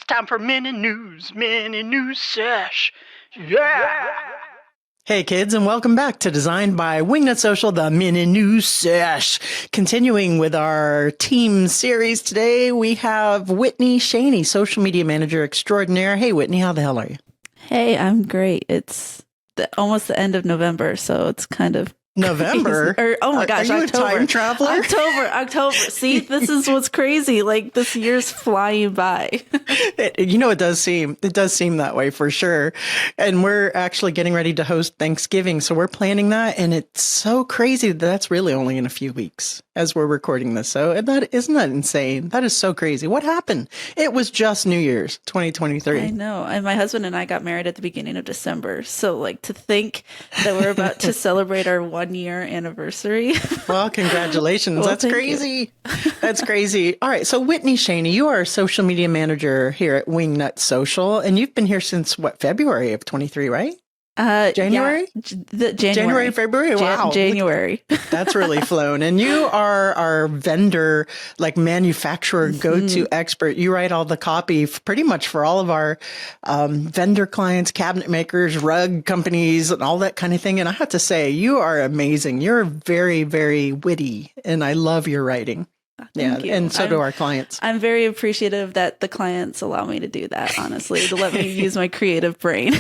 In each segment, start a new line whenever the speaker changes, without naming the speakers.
It's time for mini news sesh. Yeah.
Hey kids, and welcome back to Designed by Wingnut Social, the mini news sesh. Continuing with our team series today, we have Whitney Shaney, social media manager extraordinaire. Hey Whitney, how the hell are you?
Hey, I'm great. It's almost the end of November, so it's kind of
November?
crazy. Or oh my gosh,
are you
October.
A time traveler?
October. See, this is what's crazy. Like this year's flying by.
It does seem that way for sure. And we're actually getting ready to host Thanksgiving, so we're planning that, and it's so crazy that that's really only in a few weeks as we're recording this. So isn't that insane? That is so crazy. What happened? It was just New Year's 2023.
I know. And my husband and I got married at the beginning of December. So like to think that we're about to celebrate our 1-year anniversary.
Well, congratulations.
Well,
That's crazy. That's crazy. All right. So Whitney Shaney, you are a social media manager here at Wingnut Social, and you've been here since February of 23, right? January?
Yeah,
January, February? Wow.
January.
That's really flown. And you are our vendor, like manufacturer, go-to expert. You write all the copy pretty much for all of our vendor clients, cabinet makers, rug companies, and all that kind of thing. And I have to say, you are amazing. You're very, very witty, and I love your writing.
Thank you.
And so do our clients.
I'm very appreciative that the clients allow me to do that, honestly, to let me use my creative brain.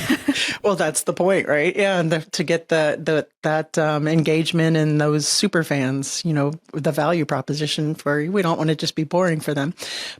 Well, that's the point, right? Yeah, and to get that engagement and those super fans, the value proposition we don't want to just be boring for them.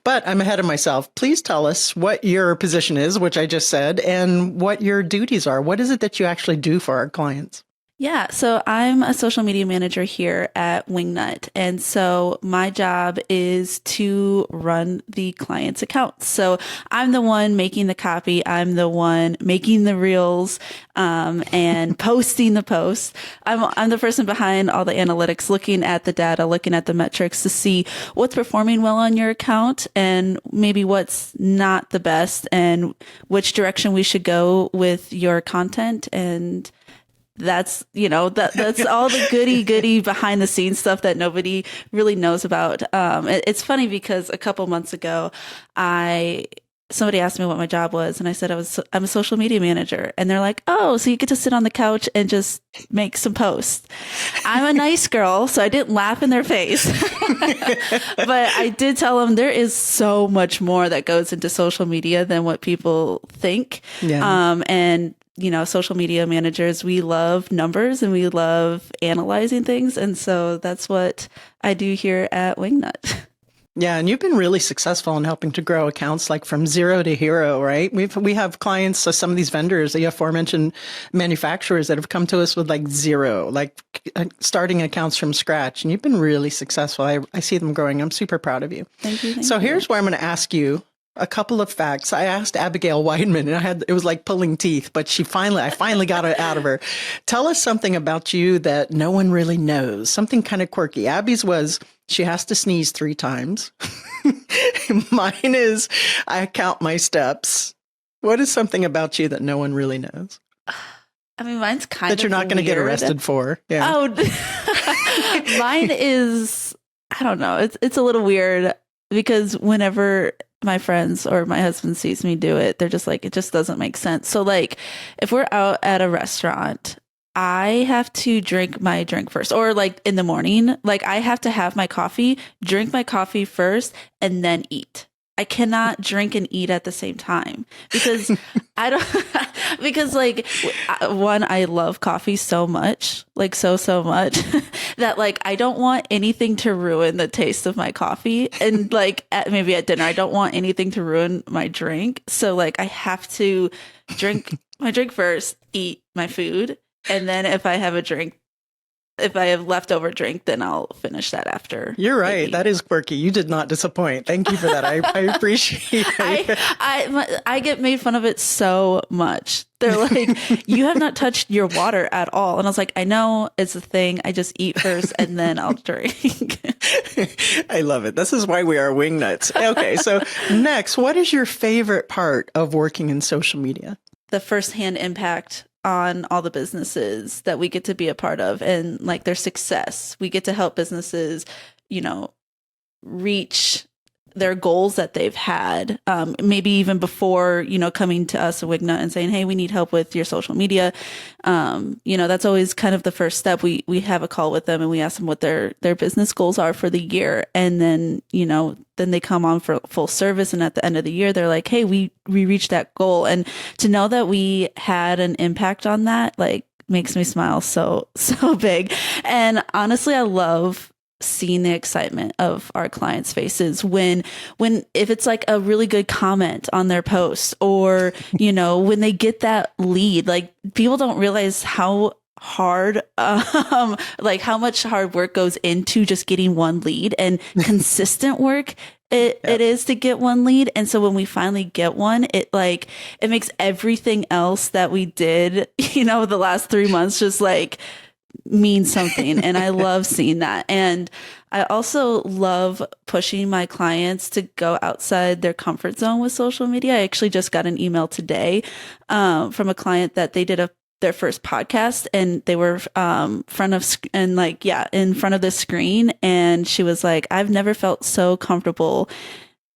But I'm ahead of myself. Please tell us what your position is, which I just said, and what your duties are. What is it that you actually do for our clients?
Yeah, so I'm a social media manager here at Wingnut. And so my job is to run the client's accounts. So I'm the one making the copy. I'm the one making the reels and posting the posts. I'm the person behind all the analytics, looking at the data, looking at the metrics to see what's performing well on your account and maybe what's not the best and which direction we should go with your content. And that's all the goody behind the scenes stuff that nobody really knows about. It's funny because a couple months ago, somebody asked me what my job was, and I said I'm a social media manager, and they're like, "Oh, so you get to sit on the couch and just make some posts." I'm a nice girl, so I didn't laugh in their face, but I did tell them there is so much more that goes into social media than what people think.
Yeah.
And social media managers, we love numbers and we love analyzing things. And so that's what I do here at Wingnut.
Yeah, and you've been really successful in helping to grow accounts like from zero to hero, right? We have clients, so some of these vendors, the aforementioned manufacturers that have come to us with like zero, like starting accounts from scratch. And you've been really successful. I see them growing. I'm super proud of you.
Thank you.
So here's where I'm going to ask you a couple of facts. I asked Abigail Weidman, and it was like pulling teeth, but I finally got it out of her. Tell us something about you that no one really knows, something kind of quirky. Abby's was, she has to sneeze 3 times. Mine is, I count my steps. What is something about you that no one really knows?
I mean, mine's kind of
that you're not going to get arrested for. Yeah.
Oh, mine is, I don't know. It's a little weird because whenever my friends or my husband sees me do it, they're just like, it just doesn't make sense. So like if we're out at a restaurant, I have to drink my drink first, or like in the morning, like I have to have my coffee, drink my coffee first, and then eat. I cannot drink and eat at the same time because because like one, I love coffee so much, like so much that like I don't want anything to ruin the taste of my coffee. And like maybe at dinner, I don't want anything to ruin my drink. So like I have to drink my drink first, eat my food. And then if I have leftover drink, then I'll finish that after.
You're right. That is quirky. You did not disappoint. Thank you for that. I appreciate it.
I get made fun of it so much. They're like, you have not touched your water at all. And I was like, I know it's a thing. I just eat first and then I'll drink.
I love it. This is why we are wingnuts. Okay. So next, what is your favorite part of working in social media?
The firsthand impact on all the businesses that we get to be a part of and like their success. We get to help businesses, reach their goals that they've had, maybe even before, coming to us at Wingnut and saying, hey, we need help with your social media. That's always kind of the first step. We have a call with them and we ask them what their business goals are for the year. And then, then they come on for full service. And at the end of the year, they're like, hey, we reached that goal. And to know that we had an impact on that, like, makes me smile so big. And honestly, I love seeing the excitement of our clients' faces when if it's like a really good comment on their post, or when they get that lead. Like, people don't realize how hard like how much hard work goes into just getting one lead, and consistent work it is to get one lead. And so when we finally get one, it makes everything else that we did the last 3 months just like mean something. And I love seeing that. And I also love pushing my clients to go outside their comfort zone with social media. I actually just got an email today from a client that they did their first podcast, and they were in front of the screen. And she was like, I've never felt so comfortable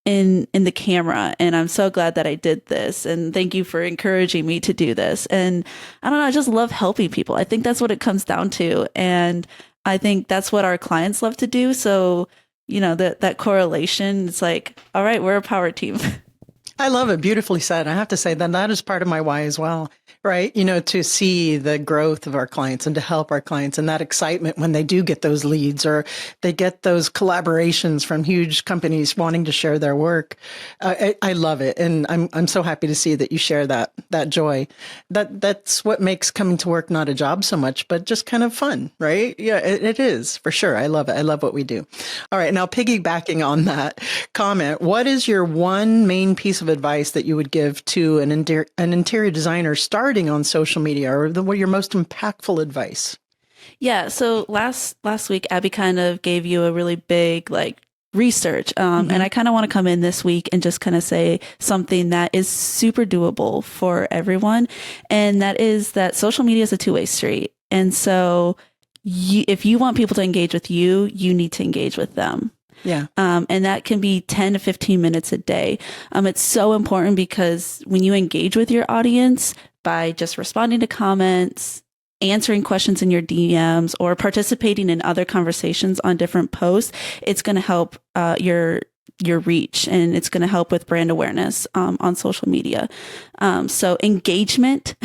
in the camera, and I'm so glad that I did this, and thank you for encouraging me to do this. And I don't know, I just love helping people. I think that's what it comes down to, and I think that's what our clients love to do. So that correlation, it's like, all right, we're a power team.
I love it. Beautifully said. I have to say that is part of my why as well, right? To see the growth of our clients and to help our clients, and that excitement when they do get those leads or they get those collaborations from huge companies wanting to share their work. I love it. And I'm so happy to see that you share that joy. That's what makes coming to work not a job so much, but just kind of fun, right? Yeah, it is for sure. I love it. I love what we do. All right. Now, piggybacking on that comment, what is your one main piece of advice that you would give to an interior designer starting on social media, or what your most impactful advice?
Yeah. So last week, Abby kind of gave you a really big research. And I kind of want to come in this week and just kind of say something that is super doable for everyone. And that is that social media is a two-way street. And so if you want people to engage with you, you need to engage with them.
Yeah.
And that can be 10 to 15 minutes a day. It's so important because when you engage with your audience by just responding to comments, answering questions in your DMs, or participating in other conversations on different posts, it's going to help your reach, and it's going to help with brand awareness on social media. So engagement,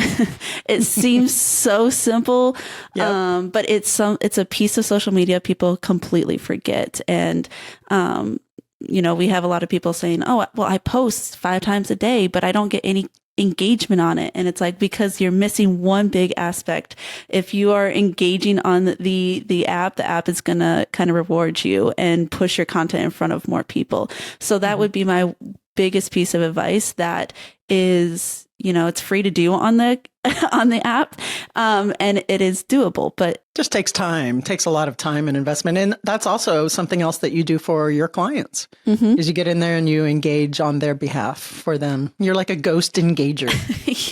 it seems so simple, but it's a piece of social media people completely forget. And we have a lot of people saying, "Oh, well, I post 5 times a day, but I don't get any engagement on it." And it's like, because you're missing one big aspect. If you are engaging on the app is going to kind of reward you and push your content in front of more people. So that would be my biggest piece of advice. That is, it's free to do on the app, and it is doable, but
just takes a lot of time and investment. And that's also something else that you do for your clients, is you get in there and you engage on their behalf for them. You're like a ghost engager.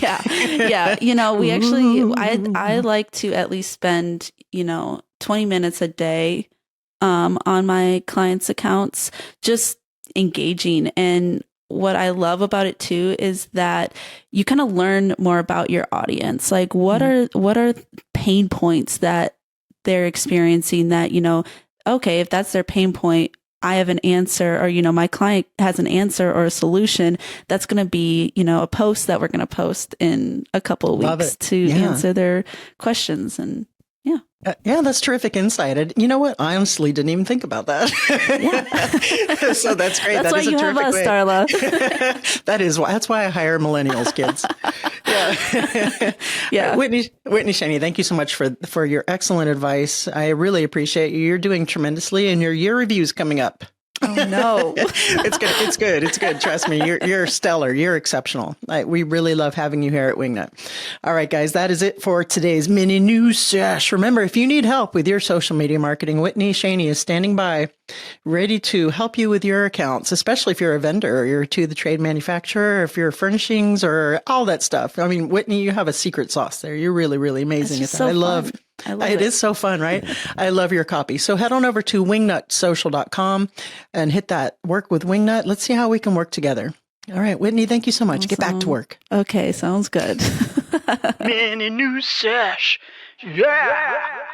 Yeah. We actually, I like to at least spend, 20 minutes a day, on my clients' accounts, just engaging. And what I love about it too is that you kind of learn more about your audience. Like, what are pain points that they're experiencing that, okay, if that's their pain point, I have an answer, or, my client has an answer or a solution. That's going to be, a post that we're going to post in a couple of weeks to answer their questions. And
yeah, that's terrific insight. And you know what? I honestly didn't even think about that. Yeah. So that's great.
That's
that
why
is
you
a
have
terrific
us,
way.
Darla.
That's why I hire millennials kids. Yeah.
Yeah.
Whitney Shaney, thank you so much for your excellent advice. I really appreciate you. You're doing tremendously, and your year review is coming up.
Oh no.
It's good. Trust me. You're stellar. You're exceptional. We really love having you here at Wingnut. All right, guys, that is it for today's mini news sesh. Remember, if you need help with your social media marketing, Whitney Shaney is standing by, ready to help you with your accounts, especially if you're a vendor or you're to the trade manufacturer, or if you're furnishings or all that stuff. I mean, Whitney, you have a secret sauce there. You're really, really amazing at that.
So
I love
I love
It is so fun, right? I love your copy. So head on over to wingnutsocial.com and hit that work with Wingnut. Let's see how we can work together. All right, Whitney, thank you so much. Get back to work.
Okay, sounds good.
Mini new sesh. Yeah.